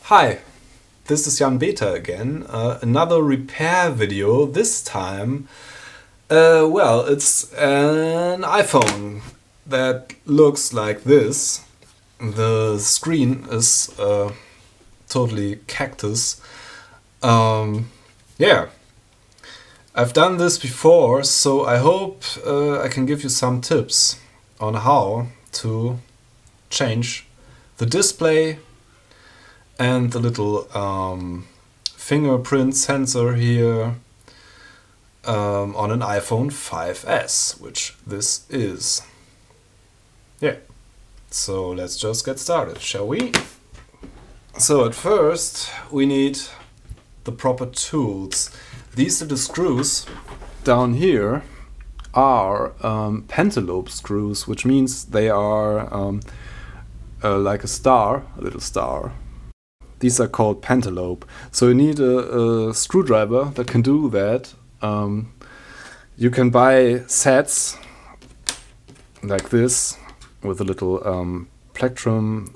Hi, this is Jan Beta again. Another repair video. This time, well, it's an iPhone that looks like this. The screen is totally cactus. Yeah, I've done this before, so I hope I can give you some tips on how to change the display and the little fingerprint sensor here on an iPhone 5S, which this is. Yeah, so let's just get started, shall we? So at first we need the proper tools. These little screws down here are Pentalobe screws, which means they are like a little star. These are called Pentalobe. So you need a screwdriver that can do that. You can buy sets like this with a little plectrum,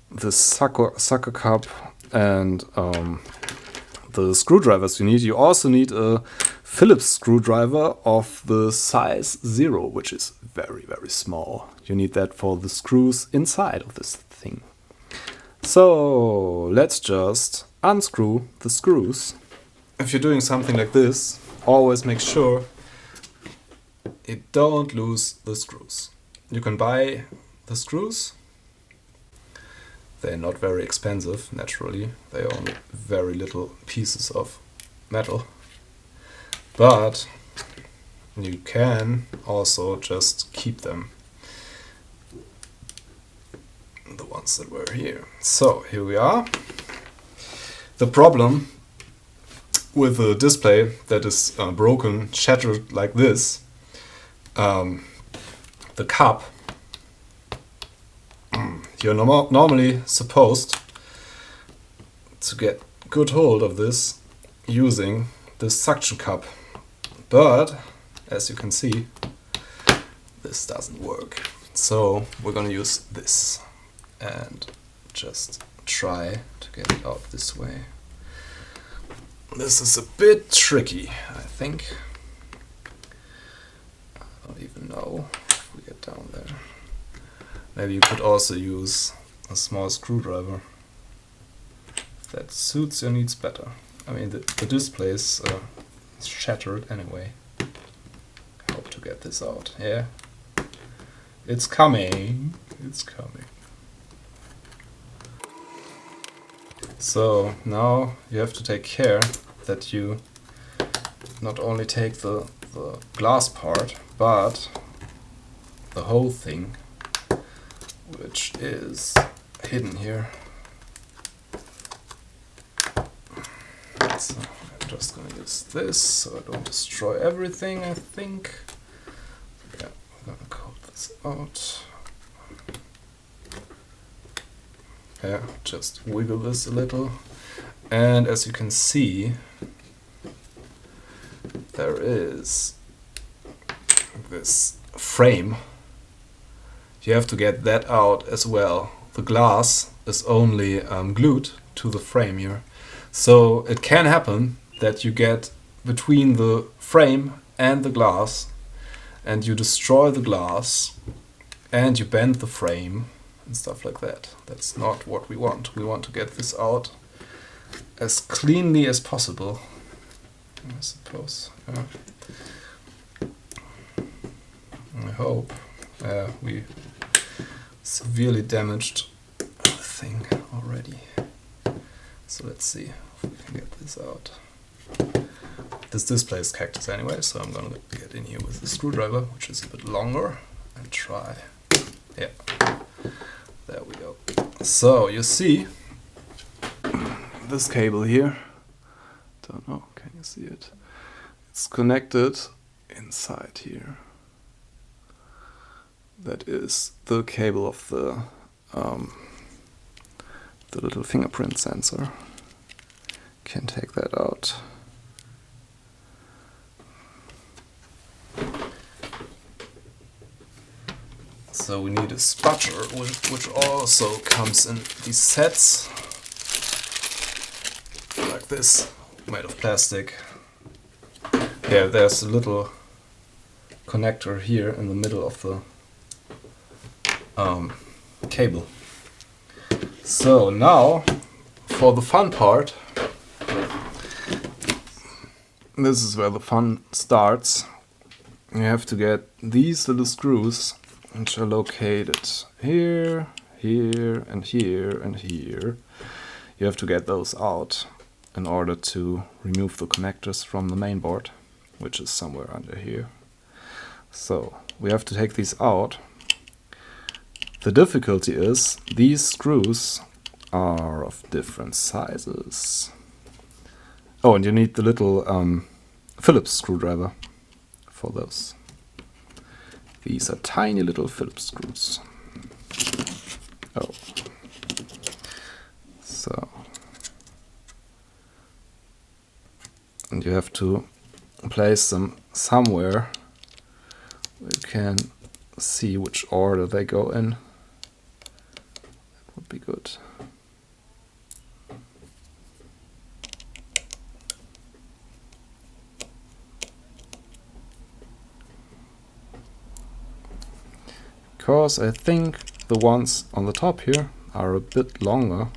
this sucker cup, and the screwdrivers you need. You also need a Phillips screwdriver of the size 0, which is very, very small. You need that for the screws inside of this thing. So let's just unscrew the screws. If you're doing something like this, always make sure you don't lose the screws. You can buy the screws. They're not very expensive, naturally. They're only very little pieces of metal. But you can also just keep them. The ones that were here. So here we are. The problem with a display that is broken, shattered like this, the cup, you're normally supposed to get good hold of this using this suction cup, but as you can see, this doesn't work. So we're gonna use this and just try to get it out this way. This is a bit tricky, I think. I don't even know if we get down there. Maybe you could also use a small screwdriver. If that suits your needs better. I mean, the display is shattered anyway. I hope to get this out. Yeah, it's coming. It's coming. So now you have to take care that you not only take the glass part, but the whole thing, which is hidden here. So I'm just going to use this so I don't destroy everything, I think. Yeah, I'm going to coat this out. Yeah, just wiggle this a little, and as you can see, there is this frame. You have to get that out as well. The glass is only glued to the frame here, so it can happen that you get between the frame and the glass, and you destroy the glass, and you bend the frame, and stuff like that. That's not what we want. We want to get this out as cleanly as possible, I suppose. I hope we severely damaged the thing already. So let's see if we can get this out. This display is cactus anyway, so I'm gonna get in here with the screwdriver, which is a bit longer, and try. Yeah. There we go. So you see this cable here. Don't know, can you see it? It's connected inside here. That is the cable of the little fingerprint sensor. Can take that out. So we need a spudger, which also comes in these sets, like this, made of plastic. Yeah, there's a little connector here in the middle of the cable. So now, for the fun part, this is where the fun starts. You have to get these little screws, which are located here, here, and here, and here. You have to get those out in order to remove the connectors from the main board, which is somewhere under here. So we have to take these out. The difficulty is these screws are of different sizes. Oh, and you need the little Phillips screwdriver for those. These are tiny little Phillips screws. Oh. So. And you have to place them somewhere where you can see which order they go in. That would be good. Because I think the ones on the top here are a bit longer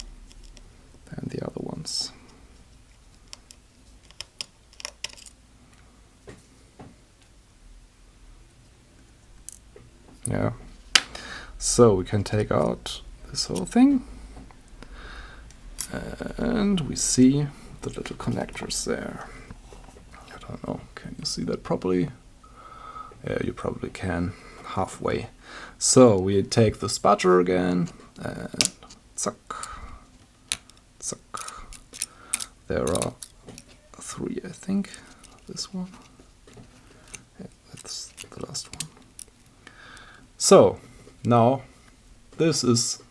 than the other ones. Yeah, so we can take out this whole thing and we see the little connectors there. I don't know, can you see that properly? Yeah, you probably can, halfway. So we take the spudger again and zuck, zuck. There are 3, I think. This one. Yeah, that's the last one. So now this is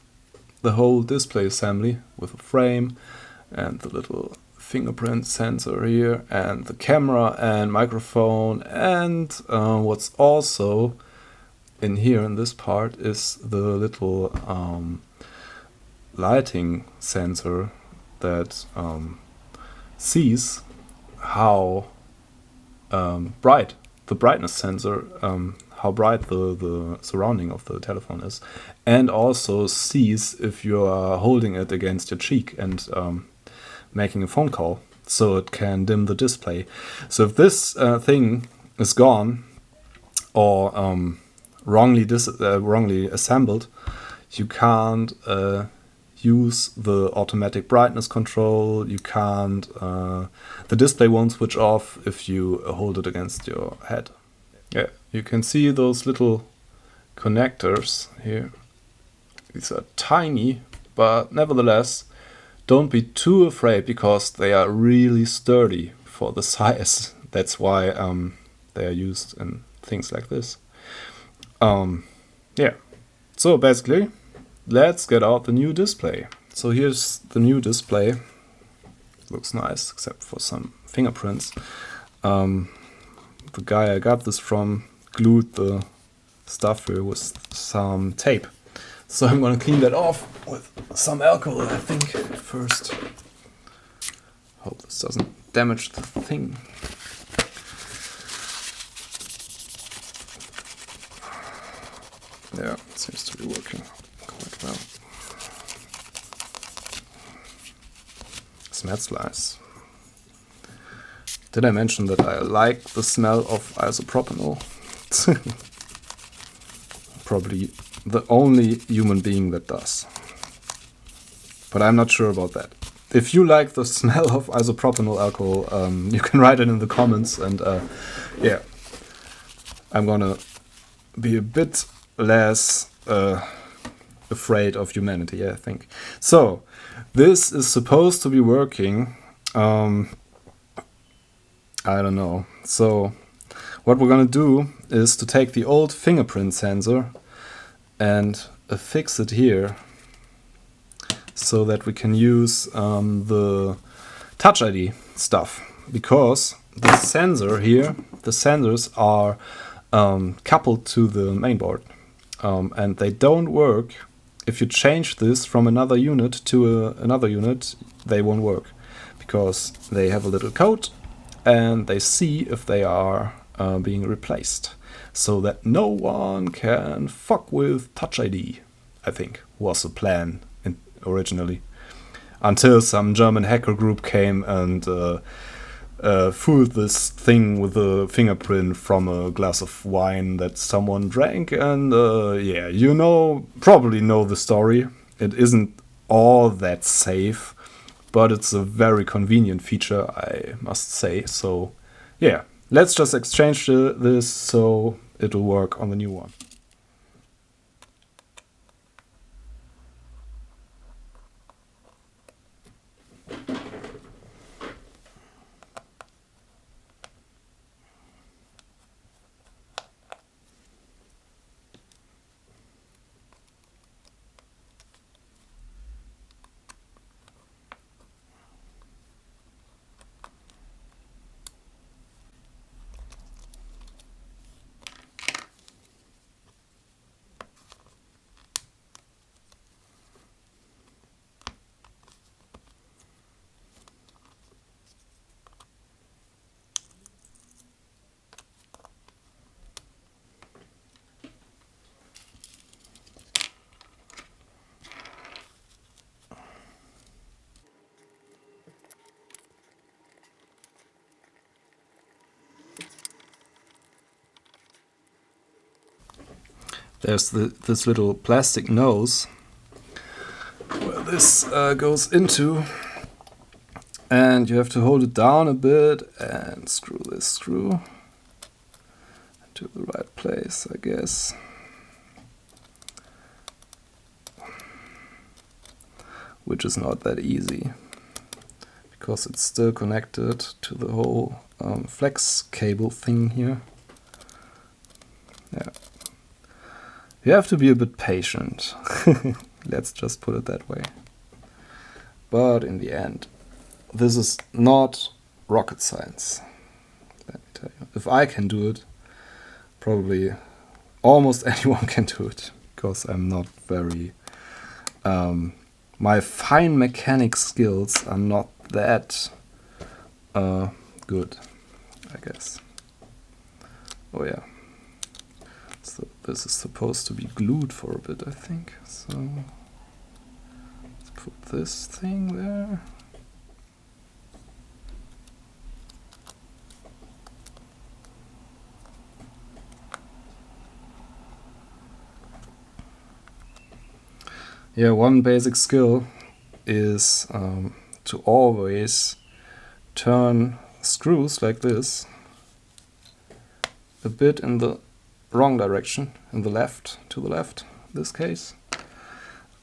the whole display assembly with a frame and the little fingerprint sensor here and the camera and microphone, and what's also in here in this part is the little lighting sensor that sees how bright the brightness sensor, how bright the surrounding of the telephone is, and also sees if you are holding it against your cheek and making a phone call, so it can dim the display. So if this thing is gone or wrongly assembled, you can't use the automatic brightness control. You can't. The display won't switch off if you hold it against your head. Yeah, you can see those little connectors here. These are tiny, but nevertheless, don't be too afraid because they are really sturdy for the size. That's why they are used in things like this. Yeah, so basically, let's get out the new display. So here's the new display. Looks nice, except for some fingerprints. The guy I got this from glued the stuff here with some tape. So I'm gonna clean that off with some alcohol, I think, first. Hope this doesn't damage the thing. Yeah, it seems to be working quite well. Smells nice. Did I mention that I like the smell of isopropanol? Probably the only human being that does. But I'm not sure about that. If you like the smell of isopropanol alcohol, you can write it in the comments, and yeah, I'm gonna be a bit less afraid of humanity, I think. So, this is supposed to be working. I don't know. So, what we're gonna do is to take the old fingerprint sensor and affix it here so that we can use the Touch ID stuff, because the sensor here, the sensors are coupled to the mainboard, and they don't work. If you change this from another unit to another unit, they won't work, because they have a little code and they see if they are being replaced, so that no one can fuck with Touch ID, I think was the plan originally, until some German hacker group came and fooled this thing with a fingerprint from a glass of wine that someone drank, and yeah, you probably know the story. It isn't all that safe, but it's a very convenient feature, I must say. So yeah, let's just exchange this so it'll work on the new one. There's this little plastic nose where this goes into, and you have to hold it down a bit and screw this screw to the right place, I guess. Which is not that easy, because it's still connected to the whole flex cable thing here. Yeah. You have to be a bit patient. Let's just put it that way. But in the end, this is not rocket science. Let me tell you. If I can do it, probably almost anyone can do it, because I'm not very... my fine mechanic skills are not that good, I guess. Oh yeah. So this is supposed to be glued for a bit, I think. So let's put this thing there. Yeah, one basic skill is to always turn screws like this a bit in the wrong direction, in the left, to the left, in this case.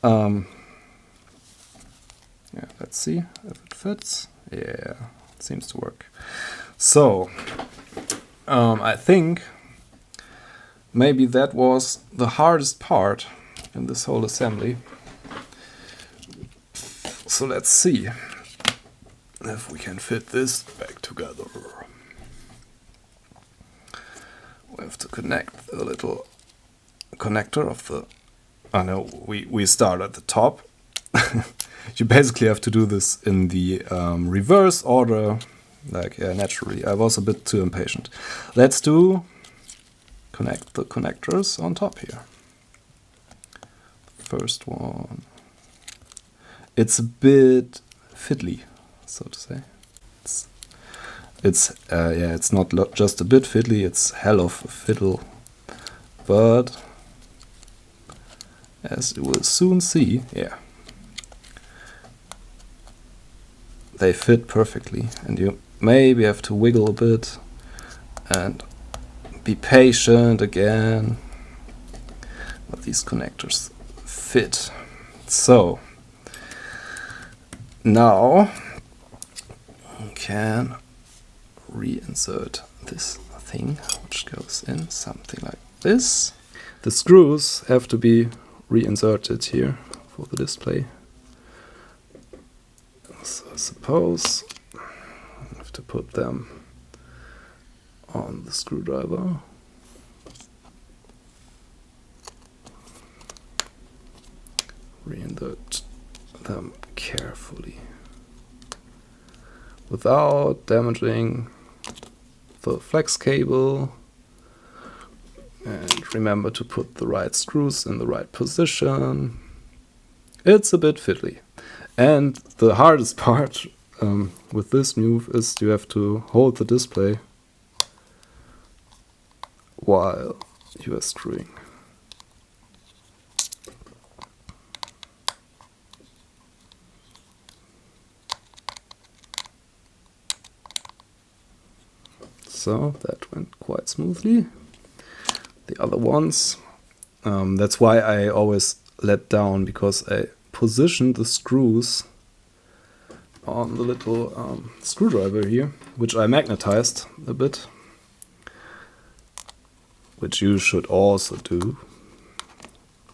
Yeah, let's see if it fits. Yeah, it seems to work. So, I think maybe that was the hardest part in this whole assembly. So let's see if we can fit this back together. We have to connect the little connector of the... Oh no, we start at the top. You basically have to do this in the reverse order, like naturally. I was a bit too impatient. Let's connect the connectors on top here. First one. It's a bit fiddly, so to say. It's not just a bit fiddly, it's hell of a fiddle. But as you will soon see, yeah, they fit perfectly, and you maybe have to wiggle a bit and be patient again. But these connectors fit. So now we can reinsert this thing, which goes in something like this. The screws have to be reinserted here for the display. So I suppose I have to put them on the screwdriver. reinsert them carefully without damaging the flex cable. And remember to put the right screws in the right position. It's a bit fiddly. And the hardest part with this move is you have to hold the display while you are screwing. So that went quite smoothly. The other ones, that's why I always let down, because I positioned the screws on the little screwdriver here, which I magnetized a bit, which you should also do,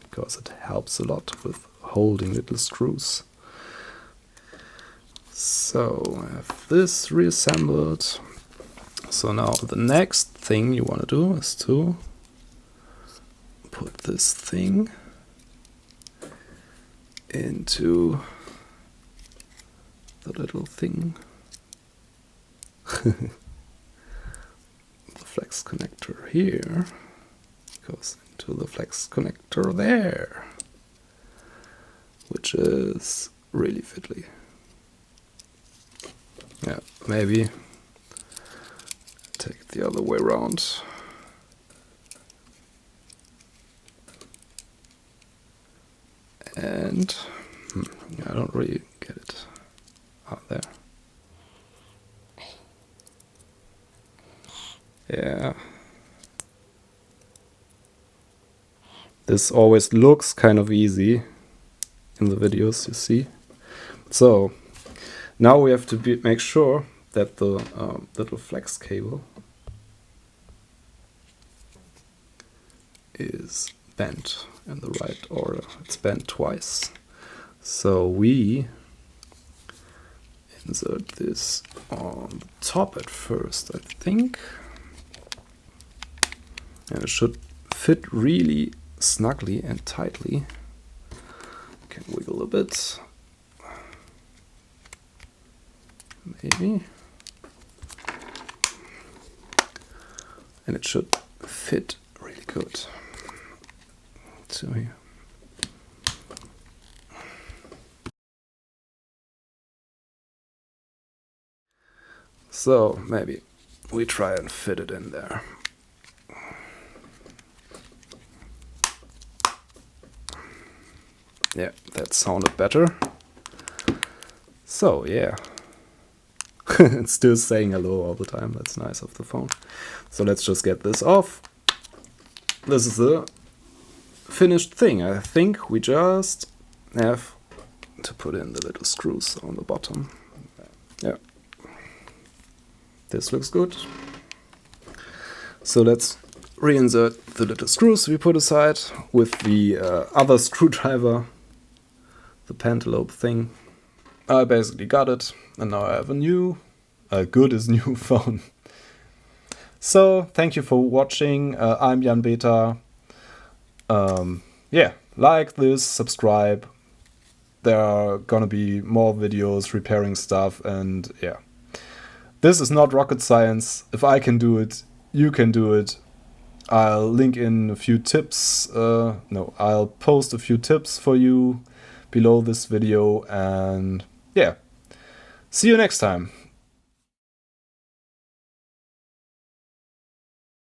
because it helps a lot with holding little screws. So I have this reassembled. So now the next thing you want to do is to put this thing into the little thing. The flex connector here goes into the flex connector there, which is really fiddly. Yeah, maybe take it the other way around. And I don't really get it out there. Yeah. This always looks kind of easy in the videos, you see. So now we have to make sure that the little flex cable is bent in the right order. It's bent twice. So we insert this on the top at first, I think. And it should fit really snugly and tightly. Can wiggle a bit. Maybe. And it should fit really good. So here. So maybe we try and fit it in there. Yeah, that sounded better. So yeah. It's still saying hello all the time. That's nice of the phone. So let's just get this off. This is the finished thing. I think we just have to put in the little screws on the bottom. Yeah. This looks good. So let's reinsert the little screws we put aside with the other screwdriver, the Pentalobe thing. I basically got it, and now I have a new, good as new phone. So thank you for watching. I'm Jan Beta. Yeah, like this, subscribe. There are gonna be more videos repairing stuff, and yeah. This is not rocket science. If I can do it, you can do it. I'll link in a few tips. I'll post a few tips for you below this video, and yeah. See you next time.